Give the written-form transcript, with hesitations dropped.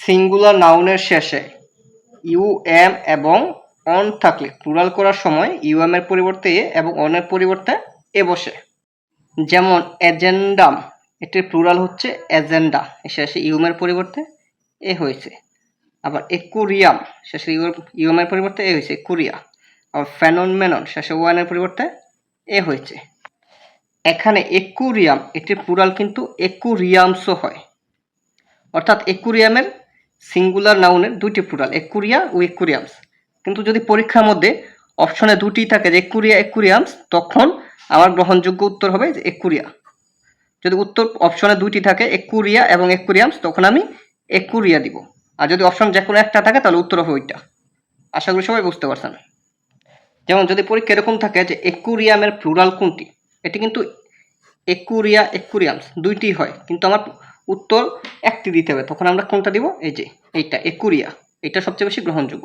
Singular নাউনের শেষে U M এবং অন থাকলে প্লুরাল করার সময় ইউ এম এর পরিবর্তে এ এবং অনের পরিবর্তে এ বসে। যেমন এজেন্ডাম, এটির প্লুরাল হচ্ছে এজেন্ডা, শেষে ইউম এর পরিবর্তে এ হয়েছে। আবার একুরিয়াম, শেষে ইউম এর পরিবর্তে এ হয়েছে, একুরিয়া। আবার ফেনোমেনন, শেষে ওয়ান এর পরিবর্তে এ হয়েছে। এখানে একুরিয়াম, এটির প্লুরাল কিন্তু একুরিয়ামসও হয়, অর্থাৎ একুরিয়ামের সিঙ্গুলার নাউনের দুইটি প্লুরাল, একুরিয়া ও একুরিয়ামস। কিন্তু যদি পরীক্ষার মধ্যে অপশনে দুটি থাকে যে একুরিয়া একুরিয়ামস, তখন আমার গ্রহণযোগ্য উত্তর হবে যে একুরিয়া। যদি উত্তর অপশনে দুইটি থাকে একুরিয়া এবং একুরিয়ামস, তখন আমি একুরিয়া দিব। আর যদি অপশন যে কোনো একটা থাকে তাহলে উত্তর হবে ওইটা। আশা করি সবাই বুঝতে পারছেন। যেমন যদি পরীক্ষা এরকম থাকে যে একুরিয়ামের প্লুরাল কোনটি, এটি কিন্তু একুরিয়া একুরিয়ামস দুইটি হয়, কিন্তু আমার উত্তর একটি দিতে হবে, তখন আমরা কোনটা দিব? এই যে এইটা একুরিয়া, এটা সবচেয়ে বেশি গ্রহণযোগ্য।